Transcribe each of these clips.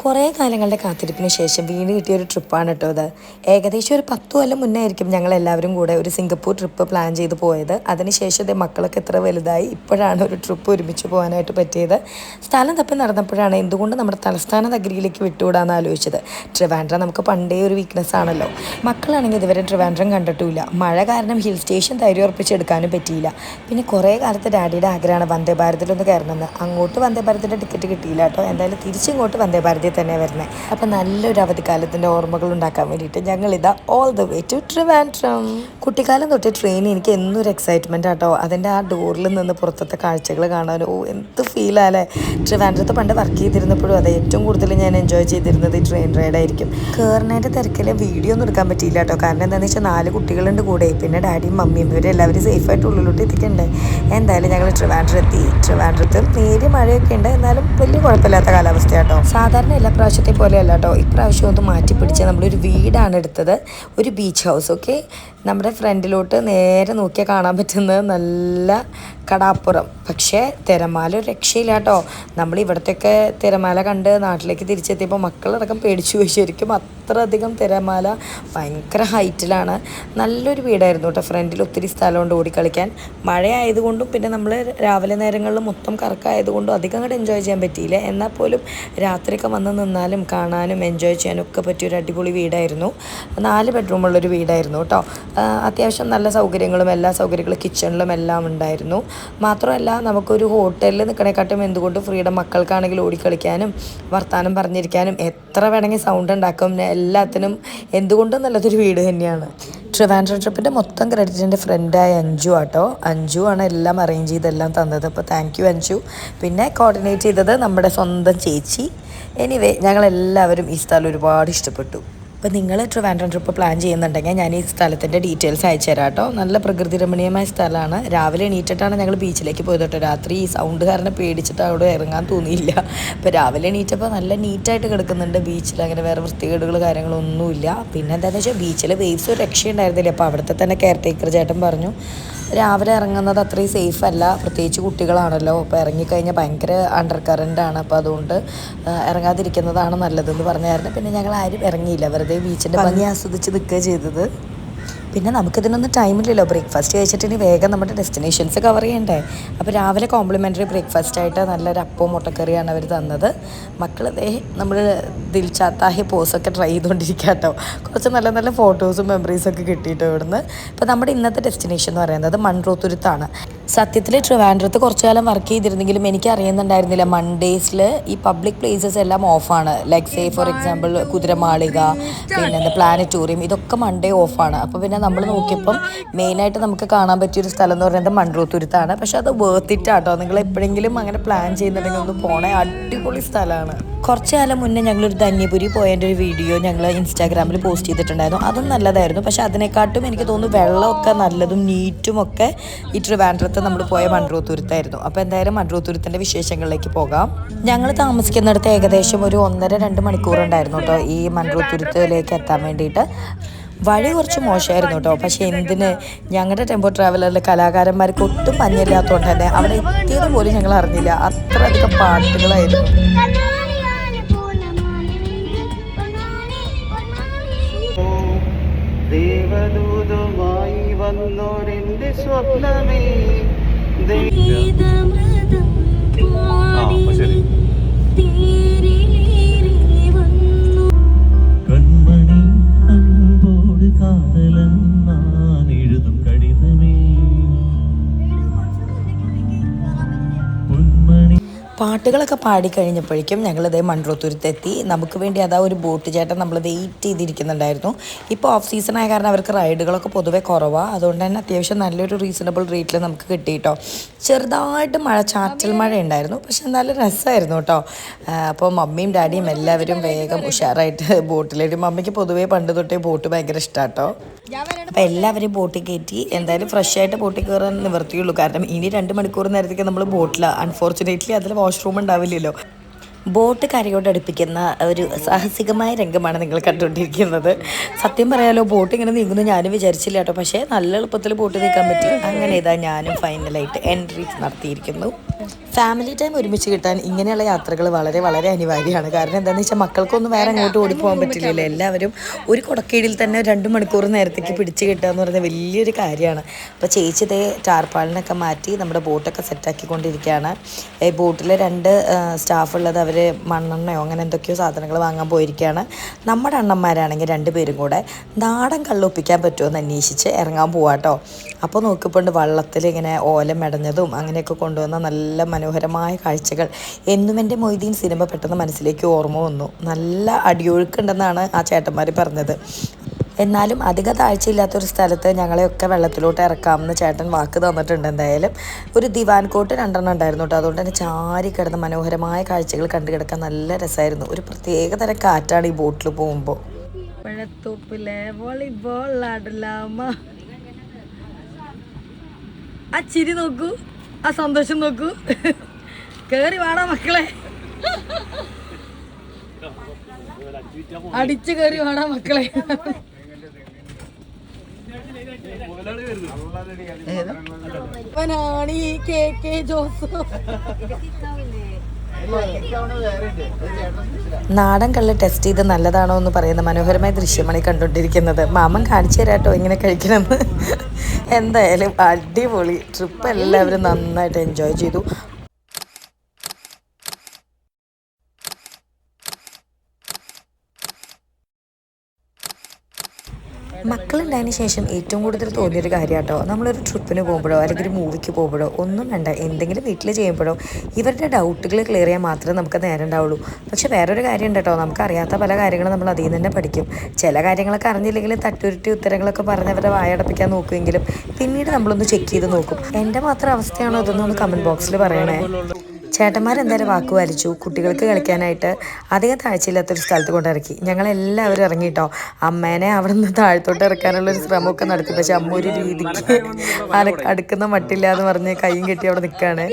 കുറേ കാലങ്ങളുടെ കാത്തിരിപ്പിന് ശേഷം വീണ് കിട്ടിയൊരു ട്രിപ്പാണ് കേട്ടോ ഇത്. ഏകദേശം ഒരു 10 കൊല്ലം മുന്നേ ആയിരിക്കും ഞങ്ങളെല്ലാവരും കൂടെ ഒരു സിംഗപ്പൂർ ട്രിപ്പ് പ്ലാൻ ചെയ്ത് പോയത്. അതിനുശേഷം ഇതേ മക്കളൊക്കെ എത്ര വലുതായി, ഇപ്പോഴാണ് ഒരു ട്രിപ്പ് ഒരുമിച്ച് പോകാനായിട്ട് പറ്റിയത്. സ്ഥലം തപ്പി നടന്നപ്പോഴാണ് എന്തുകൊണ്ട് നമ്മുടെ തലസ്ഥാന നഗരിയിലേക്ക് വിട്ടുകൂടാന്ന് ആലോചിച്ചത്. ട്രിവാൻഡ്രം നമുക്ക് പണ്ടേ ഒരു വീക്ക്നെസ് ആണല്ലോ. മക്കളാണെങ്കിൽ ഇതുവരെ ട്രിവാൻഡ്രം കണ്ടിട്ടില്ല. മഴ കാരണം ഹിൽ സ്റ്റേഷൻ ഉറപ്പിച്ചെടുക്കാനും പറ്റിയില്ല. പിന്നെ കുറേ കാലത്ത് ഡാഡിയുടെ ആഗ്രഹമാണ് വന്ദേ ഭാരതിലൊന്ന് കയറണമെന്ന്. അങ്ങോട്ട് വന്ദേ ഭാരതിൻ്റെ ടിക്കറ്റ് കിട്ടിയില്ല കേട്ടോ. എന്തായാലും തിരിച്ചിങ്ങോട്ട് വന്ദേ ഭാരതി തന്നെ വരുന്നത്. അപ്പം നല്ലൊരു അവധിക്കാലത്തിൻ്റെ ഓർമ്മകൾ ഉണ്ടാക്കാൻ വേണ്ടിയിട്ട് ഞങ്ങളിതാ all the way to Trivandrum. കുട്ടിക്കാലം തൊട്ട് ട്രെയിൻ എനിക്ക് എന്നൊരു എക്സൈറ്റ്മെൻ്റ് ആട്ടോ. അതിൻ്റെ ആ ഡോറിൽ നിന്ന് പുറത്തത്തെ കാഴ്ചകൾ കാണാൻ എന്ത് ഫീലാല്ലേ. ട്രിവാൻഡ്രത്ത് പണ്ട് വർക്ക് ചെയ്തിരുന്നപ്പോഴും അതെ ഏറ്റവും കൂടുതൽ ഞാൻ എൻജോയ് ചെയ്തിരുന്നത് ഈ ട്രെയിൻ റൈഡായിരിക്കും. കയറുന്നതിൻ്റെ തിരക്കിൽ വീഡിയോ ഒന്നും എടുക്കാൻ പറ്റിയില്ല കേട്ടോ. കാരണം എന്താണെന്ന് വെച്ചാൽ 4 കുട്ടികളുണ്ട് കൂടെ. പിന്നെ ഡാഡിയും മമ്മിയും ഇവരെല്ലാവരും സേഫായിട്ട് ഉള്ളിലോട്ട് എത്തിക്കണ്ടേ. എന്തായാലും ഞങ്ങൾ ട്രിവാൻഡ്രം എത്തി. ട്രിവാൻഡ്രത്ത് നേരിയ മഴയൊക്കെ ഉണ്ട്, എന്നാലും വലിയ കുഴപ്പമില്ലാത്ത കാലാവസ്ഥ കേട്ടോ. സാധാരണ എല്ലാ പ്രാവശ്യത്തെ പോലെയല്ല കേട്ടോ. ഇപ്രാവശ്യം ഒന്ന് മാറ്റി പിടിച്ച് നമ്മളൊരു വീടാണ് എടുത്തത്, ഒരു ബീച്ച് ഹൗസ്. ഓക്കെ, നമ്മുടെ ഫ്രണ്ടിലോട്ട് നേരെ നോക്കിയാൽ കാണാൻ പറ്റുന്നത് നല്ല കടാപ്പുറം. പക്ഷേ തിരമാല ഒരു രക്ഷയില്ല കേട്ടോ. നമ്മൾ ഇവിടത്തെയൊക്കെ തിരമാല കണ്ട് നാട്ടിലേക്ക് തിരിച്ചെത്തിയപ്പോൾ മക്കളടക്കം പേടിച്ചു പോയി. ശരിക്കും അത്രയധികം തിരമാല ഭയങ്കര ഹൈറ്റിലാണ്. നല്ലൊരു വീടായിരുന്നു കേട്ടോ. ഫ്രണ്ടിൽ ഒത്തിരി സ്ഥലമുണ്ട് ഓടിക്കളിക്കാൻ. മഴ ആയതുകൊണ്ടും പിന്നെ നമ്മൾ രാവിലെ നേരങ്ങളിൽ മൊത്തം കറക്കായതുകൊണ്ടും അധികം അങ്ങോട്ട് എൻജോയ് ചെയ്യാൻ പറ്റിയില്ല. എന്നാൽ പോലും രാത്രിയൊക്കെ വന്ന് നിന്നാലും കാണാനും എൻജോയ് ചെയ്യാനും ഒക്കെ പറ്റിയൊരു അടിപൊളി വീടായിരുന്നു. 4 ബെഡ്റൂമുള്ളൊരു വീടായിരുന്നു കേട്ടോ. അത്യാവശ്യം നല്ല സൗകര്യങ്ങളും എല്ലാ സൗകര്യങ്ങളും കിച്ചണിലും എല്ലാം ഉണ്ടായിരുന്നു. മാത്രമല്ല നമുക്കൊരു ഹോട്ടലിൽ നിൽക്കണേക്കാട്ടും എന്തുകൊണ്ടും ഫ്രീഡം. മക്കൾക്കാണെങ്കിൽ ഓടിക്കളിക്കാനും വർത്താനം പറഞ്ഞിരിക്കാനും എത്ര വേണമെങ്കിൽ സൗണ്ട് ഉണ്ടാക്കും. എല്ലാത്തിനും എന്തുകൊണ്ടും നല്ലതൊരു വീട് തന്നെയാണ്. ട്രിവാൻഡ്രം ട്രിപ്പിൻ്റെ മൊത്തം ക്രെഡിറ്റ് എൻ്റെ ഫ്രണ്ടായ അഞ്ജു ആട്ടോ. അഞ്ജു ആണ് എല്ലാം അറേഞ്ച് ചെയ്തെല്ലാം തന്നത്. അപ്പോൾ താങ്ക് യു അഞ്ജു. പിന്നെ കോർഡിനേറ്റ് ചെയ്തത് നമ്മുടെ സ്വന്തം ചേച്ചി. എനിവേ ഞങ്ങളെല്ലാവരും ഈ സ്ഥലം ഒരുപാട് ഇഷ്ടപ്പെട്ടു. അപ്പോൾ നിങ്ങൾ ട്രിവാൻഡ്രം ട്രിപ്പ് പ്ലാൻ ചെയ്യുന്നുണ്ടെങ്കിൽ ഞാൻ ഈ സ്ഥലത്തിൻ്റെ ഡീറ്റെയിൽസ് അയച്ചു തരാം കേട്ടോ. നല്ല പ്രകൃതി രമണീയമായ സ്ഥലമാണ്. രാവിലെ എണീറ്റിട്ടാണ് ഞങ്ങൾ ബീച്ചിലേക്ക് പോയത് കേട്ടോ. രാത്രി ഈ സൗണ്ട് കാരണം പേടിച്ചിട്ട് അവിടെ ഇറങ്ങാൻ തോന്നിയില്ല. അപ്പോൾ രാവിലെ എണീറ്റപ്പോൾ നല്ല നീറ്റായിട്ട് കിടക്കുന്നുണ്ട് ബീച്ചിൽ. അങ്ങനെ വേറെ വൃത്തികേടുകൾ കാര്യങ്ങളൊന്നുമില്ല. പിന്നെ എന്താണെന്ന് വെച്ചാൽ ബീച്ചിൽ വേവ്സ് ഒരു രക്ഷയുണ്ടായിരുന്നില്ല. അപ്പോൾ അവിടുത്തെ തന്നെ കെയർ ടേക്കർ ചേട്ടൻ പറഞ്ഞു രാവിലെ ഇറങ്ങുന്നത് അത്രയും സേഫ് അല്ല, പ്രത്യേകിച്ച് കുട്ടികളാണല്ലോ. അപ്പോൾ ഇറങ്ങിക്കഴിഞ്ഞാൽ ഭയങ്കര അണ്ടർ കറൻ്റാണ്. അപ്പോൾ അതുകൊണ്ട് ഇറങ്ങാതിരിക്കുന്നതാണ് നല്ലതെന്ന് പറഞ്ഞായിരുന്നു. പിന്നെ ഞങ്ങൾ ആരും ഇറങ്ങിയില്ല, വെറുതെ ബീച്ചിൻ്റെ ഭംഗി ആസ്വദിച്ച് നിൽക്കുക ചെയ്തത്. പിന്നെ നമുക്കിതിനൊന്നും ടൈമില്ലല്ലോ. ബ്രേക്ക്ഫാസ്റ്റ് കഴിച്ചിട്ട് ഇനി വേഗം നമ്മുടെ ഡെസ്റ്റിനേഷൻസ് കവർ ചെയ്യണ്ടേ. അപ്പോൾ രാവിലെ കോംപ്ലിമെൻ്ററി ബ്രേക്ക്ഫാസ്റ്റായിട്ട് നല്ലൊരു അപ്പവും മുട്ടക്കറിയാണ് അവർ തന്നത്. മക്കൾ നമ്മൾ ദിൽ ചാത്താഹി പോസൊക്കെ ട്രൈ ചെയ്തുകൊണ്ടിരിക്കുക കേട്ടോ. കുറച്ച് നല്ല നല്ല ഫോട്ടോസും മെമ്മറീസൊക്കെ കിട്ടിയിട്ട് ഇവിടുന്ന്. ഇപ്പോൾ നമ്മുടെ ഇന്നത്തെ ഡെസ്റ്റിനേഷൻ എന്ന് പറയുന്നത് മൺട്രോത്തുരുത്താണ്. സത്യത്തിൽ ട്രിവാൻഡ്രത്ത് കുറച്ചു കാലം വർക്ക് ചെയ്തിരുന്നെങ്കിലും എനിക്ക് അറിയുന്നുണ്ടായിരുന്നില്ല മൺഡേസിൽ ഈ പബ്ലിക് പ്ലേസസ് എല്ലാം ഓഫാണ്. Like say for example Kuthiramalika, പിന്നെ പ്ലാനറ്റോറിയം, ഇതൊക്കെ മൺഡേ ഓഫാണ്. അപ്പോൾ പിന്നെ നമ്മൾ നോക്കിയപ്പം മെയിനായിട്ട് നമുക്ക് കാണാൻ പറ്റിയൊരു സ്ഥലം എന്ന് പറയുന്നത് മൺട്രോത്തുരുത്താണ്. പക്ഷെ അത് വേർത്ത് ഇറ്റ് ആട്ടോ. നിങ്ങൾ എപ്പോഴെങ്കിലും അങ്ങനെ പ്ലാൻ ചെയ്യുന്നുണ്ടെങ്കിൽ ഒന്ന് പോണേ, അടിപൊളി സ്ഥലമാണ്. കുറച്ച് കാലം മുന്നേ ഞങ്ങളൊരു ധന്യപുരി പോയതിൻ്റെ ഒരു വീഡിയോ ഞങ്ങൾ ഇൻസ്റ്റാഗ്രാമിൽ പോസ്റ്റ് ചെയ്തിട്ടുണ്ടായിരുന്നു. അതും നല്ലതായിരുന്നു. പക്ഷെ അതിനെക്കാട്ടും എനിക്ക് തോന്നുന്നു വെള്ളമൊക്കെ നല്ലതും നീറ്റും ഒക്കെ ഈ ട്രിവാൻഡ്രത്ത് നമ്മൾ പോയ മൺട്രോത്തുരുത്തായിരുന്നു. അപ്പോൾ എന്തായാലും മൺട്രോത്തുരുത്തിൻ്റെ വിശേഷങ്ങളിലേക്ക് പോകാം. ഞങ്ങൾ താമസിക്കുന്നിടത്ത് ഏകദേശം ഒരു 1.5-2 മണിക്കൂറുണ്ടായിരുന്നു കേട്ടോ ഈ മൺട്രോത്തുരുത്തിലേക്ക് എത്താൻ വേണ്ടിയിട്ട്. വഴി കുറച്ച് മോശമായിരുന്നു കേട്ടോ. പക്ഷേ എന്തിന്, ഞങ്ങളുടെ ടെമ്പോ ട്രാവലറിൽ കലാകാരന്മാർക്ക് ഒട്ടും മഞ്ഞില്ലാത്തതുകൊണ്ട് തന്നെ അവിടെ എത്തിയത് പോലും ഞങ്ങൾ അറിഞ്ഞില്ല. അത്രയധികം പാട്ടുകളായിരുന്നു. ദേവദൂതമായി വന്നോരെന്റെ സ്വപ്നമേ കൺമണി അൻപോട് കാതലൻ ഞാൻ എഴുതും കടിതമേ. പാട്ടുകളൊക്കെ പാടിക്കഴിഞ്ഞപ്പോഴേക്കും ഞങ്ങളിതേ മൺട്രോത്തുരുത്തെത്തി. നമുക്ക് വേണ്ടി അതാ ഒരു ബോട്ട് ചേട്ടൻ നമ്മൾ വെയിറ്റ് ചെയ്തിരിക്കുന്നുണ്ടായിരുന്നു. ഇപ്പോൾ ഓഫ് സീസൺ ആയ കാരണം അവർക്ക് റൈഡുകളൊക്കെ പൊതുവെ കുറവാണ്. അതുകൊണ്ട് തന്നെ അത്യാവശ്യം നല്ലൊരു റീസണബിൾ റേറ്റിൽ നമുക്ക് കിട്ടി കേട്ടോ. ചെറുതായിട്ട് ചാറ്റൽ മഴ ഉണ്ടായിരുന്നു, പക്ഷെ നല്ല രസമായിരുന്നു കേട്ടോ. അപ്പോൾ മമ്മിയും ഡാഡിയും എല്ലാവരും വേഗം ഉഷാറായിട്ട് ബോട്ടിലേക്കും. മമ്മിക്ക് പൊതുവേ പണ്ട് തൊട്ടേ ബോട്ട് ഭയങ്കര ഇഷ്ടമാണ് കേട്ടോ. അപ്പോൾ എല്ലാവരും ബോട്ടിൽ കയറ്റി. എന്തായാലും ഫ്രഷ് ആയിട്ട് ബോട്ടിൽ കയറാൻ നിവർത്തിയുള്ളൂ. കാരണം ഇനി 2 മണിക്കൂർ നേരത്തേക്ക് നമ്മൾ ബോട്ടിലാണ്. അൺഫോർച്ചുനേറ്റ്ലി അതിൽ വാഷ്റൂം ഉണ്ടാവില്ലല്ലോ. ബോട്ട് കരയോട് അടുപ്പിക്കുന്ന ഒരു സാഹസികമായ രംഗമാണ് നിങ്ങൾ കണ്ടുകൊണ്ടിരിക്കുന്നത്. സത്യം പറയാലോ, ബോട്ട് ഇങ്ങനെ നീങ്ങുന്നു ഞാനും വിചാരിച്ചില്ല കേട്ടോ. പക്ഷേ നല്ല എളുപ്പത്തിൽ ബോട്ട് നീക്കാൻ പറ്റി. അങ്ങനെ ഇതാ ഞാനും ഫൈനലായിട്ട് എൻട്രി നടത്തിയിരിക്കുന്നു. ഫാമിലി ടൈം ഒരുമിച്ച് കിട്ടാൻ ഇങ്ങനെയുള്ള യാത്രകൾ വളരെ വളരെ അനിവാര്യമാണ്. കാരണം എന്താണെന്ന് വെച്ചാൽ മക്കൾക്കൊന്നും വേറെ അങ്ങോട്ട് ഓടിപ്പോകാൻ പറ്റില്ലല്ലോ. എല്ലാവരും ഒരു കുടക്കീഴിൽ തന്നെ 2 മണിക്കൂർ നേരത്തേക്ക് പിടിച്ച് കിട്ടുക എന്ന് പറയുന്നത് വലിയൊരു കാര്യമാണ്. അപ്പോൾ ചേച്ചി ഇതേ ടാർപ്പാളിനൊക്കെ മാറ്റി നമ്മുടെ ബോട്ടൊക്കെ സെറ്റാക്കിക്കൊണ്ടിരിക്കുകയാണ്. ബോട്ടിൽ 2 സ്റ്റാഫ് ഉള്ളത് അവർ മണ്ണെണ്ണയോ അങ്ങനെ എന്തൊക്കെയോ സാധനങ്ങൾ വാങ്ങാൻ പോയിരിക്കുകയാണ്. നമ്മുടെ അണ്ണന്മാരാണെങ്കിൽ 2 പേരും കൂടെ നാടൻ കള്ളൊപ്പിക്കാൻ പറ്റുമോ എന്ന് അന്വേഷിച്ച് ഇറങ്ങാൻ പോവാട്ടോ. അപ്പോൾ നോക്കിക്കൊണ്ട് വള്ളത്തിൽ ഇങ്ങനെ ഓല മെടഞ്ഞതും അങ്ങനെയൊക്കെ കൊണ്ടുവന്ന നല്ല മനോഹരമായ കാഴ്ചകൾ. എന്നും എൻ്റെ മൊയ്തീൻ സിനിമ പെട്ടെന്ന് മനസ്സിലേക്ക് ഓർമ്മ വന്നു. നല്ല അടിയൊഴുക്കുണ്ടെന്നാണ് ആ ചേട്ടന്മാർ പറഞ്ഞത്. എന്നാലും അധിക താഴ്ചയില്ലാത്തൊരു സ്ഥലത്ത് ഞങ്ങളെയൊക്കെ വെള്ളത്തിലോട്ട് ഇറക്കാമെന്ന് ചേട്ടൻ വാക്ക് തന്നിട്ടുണ്ട്. എന്തായാലും ഒരു ദിവാൻ കോട്ട് 2 ഉണ്ടായിരുന്നു കേട്ടോ. അതുകൊണ്ട് തന്നെ ചാരി കിടന്ന മനോഹരമായ കാഴ്ചകൾ കണ്ടു കിടക്കാൻ നല്ല രസമായിരുന്നു. ഒരു പ്രത്യേക തരം കാറ്റാണ് ഈ ബോട്ടിൽ പോകുമ്പോൾ. പഴത്തോപ്പിലെ വോളിബോൾ ആടലാമ. ആ ചിരി നോക്കൂ, ആ സന്തോഷം നോക്കൂ. കേറി വാടാ മക്കളെ, അടിച്ചു കേറി വാടാ മക്കളെ. അവനാണ് ഈ കെ ജോസ്. നാടൻ കള്ള് ടെസ്റ്റ് ചെയ്ത് നല്ലതാണോ എന്ന് പറയുന്ന മനോഹരമായ ദൃശ്യമാണ് ഈ കണ്ടുകൊണ്ടിരിക്കുന്നത്. മാമൻ കാണിച്ചു തരാട്ടോ ഇങ്ങനെ കഴിക്കണമെന്ന്. എന്തായാലും അടിപൊളി ട്രിപ്പ്, എല്ലാവരും നന്നായിട്ട് എൻജോയ് ചെയ്തു. മക്കളുണ്ടായതിന് ശേഷം ഏറ്റവും കൂടുതൽ തോന്നിയൊരു കാര്യം കേട്ടോ, നമ്മളൊരു ട്രിപ്പിന് പോകുമ്പോഴോ അല്ലെങ്കിൽ ഒരു മൂവിക്ക് പോകുമ്പോഴോ ഒന്നും വേണ്ട, എന്തെങ്കിലും വീട്ടിൽ ചെയ്യുമ്പോഴോ ഇവരുടെ ഡൗട്ടുകൾ ക്ലിയർ ചെയ്യാൻ മാത്രമേ നമുക്ക് നേരം ഉണ്ടാവുള്ളൂ. പക്ഷെ വേറൊരു കാര്യം ഉണ്ട് കേട്ടോ, നമുക്കറിയാത്ത പല കാര്യങ്ങളും നമ്മൾ അതിൽ നിന്ന് തന്നെ പഠിക്കും. ചില കാര്യങ്ങളൊക്കെ അറിഞ്ഞില്ലെങ്കിലും തട്ടുരുട്ടി ഉത്തരങ്ങളൊക്കെ പറഞ്ഞവരെ വായടപ്പിക്കാൻ നോക്കുമെങ്കിലും പിന്നീട് നമ്മളൊന്ന് ചെക്ക് ചെയ്ത് നോക്കും. എൻ്റെ മാത്രം അവസ്ഥയാണോ ഇതൊന്നൊന്ന് കമൻറ്റ് ബോക്സിൽ പറയണേ. ചേട്ടന്മാരെന്തായാലും വാക്ക് വലിച്ചു. കുട്ടികൾക്ക് കളിക്കാനായിട്ട് അധികം താഴ്ചയില്ലാത്തൊരു സ്ഥലത്ത് കൊണ്ടിറക്കി. ഞങ്ങളെല്ലാവരും ഇറങ്ങിയിട്ടോ. അമ്മേനെ അവിടെ നിന്ന് താഴത്തോട്ട് ഇറക്കാനുള്ളൊരു ശ്രമമൊക്കെ നടത്തി. പക്ഷെ അമ്മ ഒരു രീതിക്ക് അടുക്കുന്ന മട്ടില്ല എന്ന് പറഞ്ഞ് കൈയും കെട്ടി അവിടെ നിൽക്കുകയാണ്.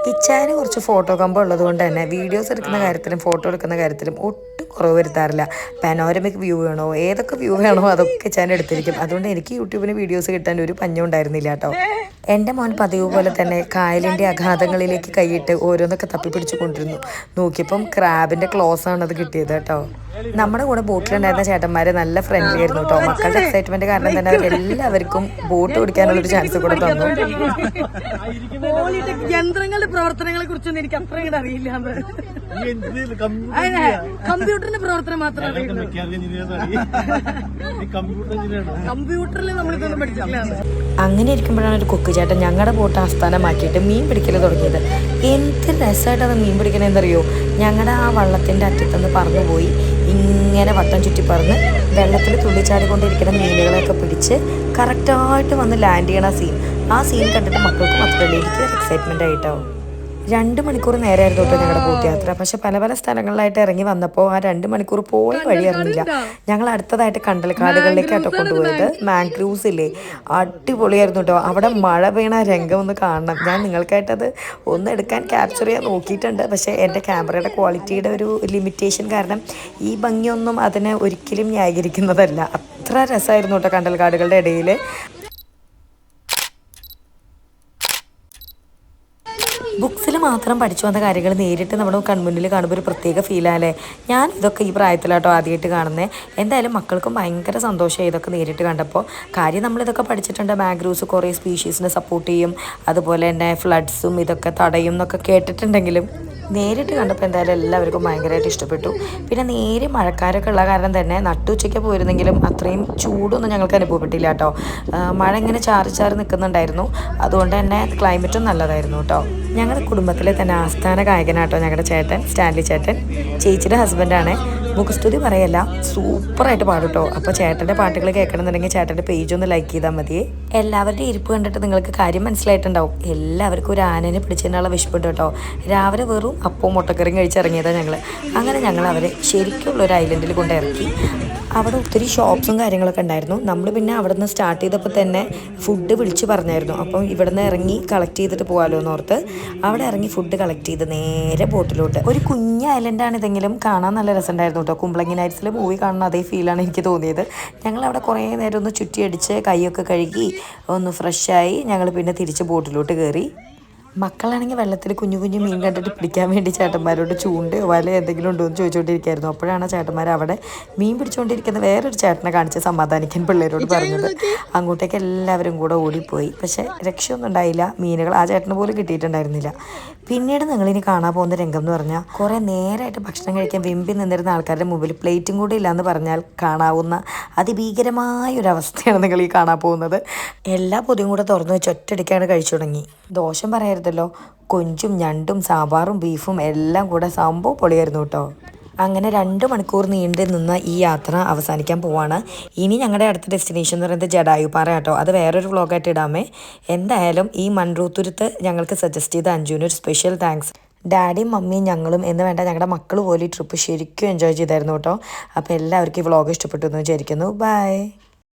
കിച്ചാന് കുറച്ച് ഫോട്ടോ കമ്പം ഉള്ളത് കൊണ്ട് തന്നെ വീഡിയോസ് എടുക്കുന്ന കാര്യത്തിലും ഫോട്ടോ എടുക്കുന്ന കാര്യത്തിലും ഒട്ടും കുറവ് വരുത്താറില്ല. പാനോരമിക് വ്യൂ വേണോ ഏതൊക്കെ വ്യൂ വേണോ അതൊക്കെ ഞാൻ എടുത്തിരിക്കും. അതുകൊണ്ട് എനിക്ക് യൂട്യൂബിന് വീഡിയോസ് കിട്ടാൻ ഒരു പഞ്ഞം ഉണ്ടായിരുന്നില്ല കേട്ടോ. എൻ്റെ മോൻ പതിവ് പോലെ തന്നെ കായലിൻ്റെ അഗാധങ്ങളിലേക്ക് കൈയിട്ട് ഓരോന്നൊക്കെ തപ്പിപ്പിടിച്ച് കൊണ്ടിരുന്നു. നോക്കിയപ്പം ക്രാബിൻ്റെ ക്ലോസ് ആണ് അത് കിട്ടിയത് കേട്ടോ. നമ്മുടെ കൂടെ ബോട്ടിലുണ്ടായിരുന്ന ചേട്ടന്മാരെ നല്ല ഫ്രണ്ട്ലി ആയിരുന്നു കേട്ടോ. മക്കളുടെ എക്സൈറ്റ്മെന്റ് കാരണം തന്നെ അവരെല്ലാവർക്കും ബോട്ട് ഓടിക്കാനുള്ളൊരു ചാൻസ് കൂടെ തന്നു. യന്ത്രങ്ങളുടെ പ്രവർത്തനങ്ങളെ കുറിച്ചൊന്നും എനിക്ക് അത്ര ഇങ്ങോട്ട് അറിയില്ല. കമ്പ്യൂട്ടറിന്റെ പ്രവർത്തനം മാത്രമേ അറിയുള്ളൂ. കമ്പ്യൂട്ടറിൽ നമ്മളിതൊന്നും പഠിച്ചില്ല. അങ്ങനെ ഇരിക്കുമ്പോഴാണ് ഒരു കൊക്ക് ചേട്ടൻ ഞങ്ങളുടെ ബോട്ട് ആസ്ഥാനമാക്കിയിട്ട് മീൻ പിടിക്കൽ തുടങ്ങിയത്. എന്ത് രസമായിട്ടത് മീൻ പിടിക്കണമെന്നറിയോ. ഞങ്ങളുടെ ആ വള്ളത്തിന്റെ അറ്റത്തുനിന്ന് പറന്നുപോയി ഇങ്ങനെ വട്ടം ചുറ്റി പറന്ന് വെള്ളത്തിൽ തുള്ളിച്ചാടിക്കൊണ്ടിരിക്കുന്ന മീനുകളെയൊക്കെ പിടിച്ച് കറക്റ്റായിട്ട് വന്ന് ലാൻഡ് ചെയ്യണ ആ സീൻ കണ്ടിട്ട് മക്കൾക്ക് മാത്രമല്ല എനിക്ക് എക്സൈറ്റ്മെന്റ് ആയിട്ടോ. 2 മണിക്കൂർ നേരമായിരുന്നു കേട്ടോ ഞങ്ങളുടെ ബോട്ട് യാത്ര. പക്ഷെ പല പല സ്ഥലങ്ങളിലായിട്ട് ഇറങ്ങി വന്നപ്പോൾ ആ 2 മണിക്കൂർ പോയ വഴി അറിഞ്ഞില്ല. ഞങ്ങൾ അടുത്തതായിട്ട് കണ്ടൽക്കാടുകളിലേക്കാട്ടോ കൊണ്ടുപോയത്. മാംഗ്രൂവ്സ് ഇല്ലേ, അടിപൊളിയായിരുന്നു കേട്ടോ. അവിടെ മഴ വീണ രംഗം ഒന്ന് കാണണം. ഞാൻ നിങ്ങൾക്കായിട്ടത് ഒന്ന് എടുക്കാൻ ക്യാപ്ചർ ചെയ്യാൻ നോക്കിയിട്ടുണ്ട്. പക്ഷേ എൻ്റെ ക്യാമറയുടെ ക്വാളിറ്റിയുടെ ഒരു ലിമിറ്റേഷൻ കാരണം ഈ ഭംഗിയൊന്നും അതിനെ ഒരിക്കലും ന്യായീകരിക്കുന്നതല്ല. അത്ര രസമായിരുന്നു കേട്ടോ കണ്ടൽക്കാടുകളുടെ ഇടയിൽ. ബുക്സിൽ മാത്രം പഠിച്ചു വന്ന കാര്യങ്ങൾ നേരിട്ട് നമ്മുടെ കൺമുന്നിൽ കാണുമ്പോൾ ഒരു പ്രത്യേക ഫീലാല്ലേ. ഞാൻ ഇതൊക്കെ ഈ പ്രായത്തിലാട്ടോ ആദ്യമായിട്ട് കാണുന്നത്. എന്തായാലും മക്കൾക്കും ഭയങ്കര സന്തോഷമായി ഇതൊക്കെ നേരിട്ട് കണ്ടപ്പോൾ. കാര്യം നമ്മളിതൊക്കെ പഠിച്ചിട്ടുണ്ട്. മാംഗ്രൂവ്സ് കുറേ സ്പീഷീസിനെ സപ്പോർട്ട് ചെയ്യും, അതുപോലെ തന്നെ ഫ്ലഡ്സും ഇതൊക്കെ തടയും എന്നൊക്കെ കേട്ടിട്ടുണ്ടെങ്കിലും നേരിട്ട് കണ്ടപ്പോൾ എന്തായാലും എല്ലാവർക്കും ഭയങ്കരമായിട്ട് ഇഷ്ടപ്പെട്ടു. പിന്നെ നേരെ മഴക്കാരൊക്കെ ഉള്ള കാരണം തന്നെ നട്ടുച്ചയ്ക്ക് പോയിരുന്നെങ്കിലും അത്രയും ചൂടൊന്നും ഞങ്ങൾക്ക് അനുഭവപ്പെട്ടില്ല കേട്ടോ. മഴ ഇങ്ങനെ ചാറി നിൽക്കുന്നുണ്ടായിരുന്നു. അതുകൊണ്ട് തന്നെ ക്ലൈമറ്റും നല്ലതായിരുന്നു കേട്ടോ. ഞങ്ങളുടെ കുടുംബത്തിലെ തന്നെ ആസ്ഥാന ഗായകനാട്ടോ ഞങ്ങളുടെ ചേട്ടൻ, സ്റ്റാൻലി ചേട്ടൻ. ചേച്ചിയുടെ ഹസ്ബൻഡാണ്. മുഖസ്തുതി പറയല്ല, സൂപ്പറായിട്ട് പാടും കേട്ടോ. അപ്പോൾ ചേട്ടൻ്റെ പാട്ടുകൾ കേൾക്കണമെന്നുണ്ടെങ്കിൽ ചേട്ടൻ്റെ പേജ് ഒന്ന് ലൈക്ക് ചെയ്താൽ മതി. എല്ലാവരുടെയും ഇരിപ്പ് കണ്ടിട്ട് നിങ്ങൾക്ക് കാര്യം മനസ്സിലായിട്ടുണ്ടാവും. എല്ലാവർക്കും ഒരു ആനനെ പിടിച്ചതിനുള്ള വിശപ്പുണ്ട് കേട്ടോ. രാവിലെ വെറും അപ്പവും മുട്ടക്കറിയും കഴിച്ചിറങ്ങിയതാണ് ഞങ്ങൾ. അങ്ങനെ ഞങ്ങൾ അവരെ ശരിക്കുള്ള ഒരു ഐലൻഡിൽ കൊണ്ട് ഇറക്കി. അവിടെ ഒത്തിരി ഷോപ്സും കാര്യങ്ങളൊക്കെ ഉണ്ടായിരുന്നു. നമ്മൾ പിന്നെ അവിടെ നിന്ന് സ്റ്റാർട്ട് ചെയ്തപ്പോൾ തന്നെ ഫുഡ് വിളിച്ച് പറഞ്ഞായിരുന്നു. അപ്പം ഇവിടെ നിന്ന് ഇറങ്ങി കളക്ട് ചെയ്തിട്ട് പോകാമല്ലോ എന്നോർത്ത് അവിടെ ഇറങ്ങി ഫുഡ് കളക്ട് ചെയ്ത് നേരെ ബോട്ടിലോട്ട്. ഒരു കുഞ്ഞ് ഐലൻഡാണ് ഇതെങ്കിലും കാണാൻ നല്ല രസമുണ്ടായിരുന്നു കേട്ടോ. കുമ്പളങ്ങി നൈറ്റ്സിൽ മൂവി കാണുന്ന അതേ ഫീലാണ് എനിക്ക് തോന്നിയത്. ഞങ്ങളവിടെ കുറേ നേരം ഒന്ന് ചുറ്റിയടിച്ച് കൈയൊക്കെ കഴുകി ഒന്ന് ഫ്രഷായി ഞങ്ങൾ പിന്നെ തിരിച്ച് ബോട്ടിലോട്ട് കയറി. മക്കളാണെങ്കിൽ വെള്ളത്തിൽ കുഞ്ഞു കുഞ്ഞു മീൻ കണ്ടിട്ട് പിടിക്കാൻ വേണ്ടി ചേട്ടന്മാരോട് ചൂണ്ട് വല എന്തെങ്കിലും ഉണ്ടോ എന്ന് ചോദിച്ചുകൊണ്ടിരിക്കുകയായിരുന്നു. അപ്പോഴാണ് ചേട്ടന്മാർ അവിടെ മീൻ പിടിച്ചുകൊണ്ടിരിക്കുന്ന വേറൊരു ചേട്ടനെ കാണിച്ച് സമാധാനിക്കാൻ പിള്ളേരോട് പറഞ്ഞത്. അങ്ങോട്ടേക്ക് എല്ലാവരും കൂടെ ഓടിപ്പോയി. പക്ഷേ രക്ഷയൊന്നും ഉണ്ടായില്ല. മീനുകൾ ആ ചേട്ടന് പോലും കിട്ടിയിട്ടുണ്ടായിരുന്നില്ല. പിന്നീട് നിങ്ങളിനി കാണാൻ പോകുന്ന രംഗം എന്ന് പറഞ്ഞാൽ കുറേ നേരമായിട്ട് ഭക്ഷണം കഴിക്കാൻ വെമ്പി നിന്നിരുന്ന ആൾക്കാരുടെ മുമ്പിൽ പ്ലേറ്റും കൂടി ഇല്ലയെന്ന് പറഞ്ഞാൽ കാണാവുന്ന അതിഭീകരമായ ഒരു അവസ്ഥയാണ് നിങ്ങൾ ഈ കാണാൻ പോകുന്നത്. എല്ലാ പൊതിയും കൂടെ തുറന്നു വെച്ച് ഒറ്റയടിക്കാണ് കഴിച്ചു തുടങ്ങി. ദോഷം പറയരുതല്ലോ, കൊഞ്ചും ഞണ്ടും സാമ്പാറും ബീഫും എല്ലാം കൂടെ സംഭവം പൊളിയായിരുന്നു കേട്ടോ. അങ്ങനെ 2 മണിക്കൂർ നീണ്ടു നിന്ന ഈ യാത്ര അവസാനിക്കാൻ പോവാണ്. ഇനി ഞങ്ങളുടെ അടുത്ത ഡെസ്റ്റിനേഷൻ എന്ന് പറയുന്നത് ജടായുപ്പാറ കേട്ടോ. അത് വേറൊരു വ്ളോഗായിട്ട് ഇടാമേ. എന്തായാലും ഈ മൺറൂത്തുരുത്ത് ഞങ്ങൾക്ക് സജസ്റ്റ് ചെയ്ത അഞ്ജുവിന് ഒരു സ്പെഷ്യൽ താങ്ക്സ്. ഡാഡിയും മമ്മിയും ഞങ്ങളും എന്ന് വേണ്ട ഞങ്ങളുടെ മക്കൾ പോലും ഈ ട്രിപ്പ് ശരിക്കും എൻജോയ് ചെയ്തായിരുന്നു കേട്ടോ. അപ്പോൾ എല്ലാവർക്കും ഈ വ്ളോഗ് ഇഷ്ടപ്പെട്ടു എന്ന് വിചാരിക്കുന്നു. ബൈ.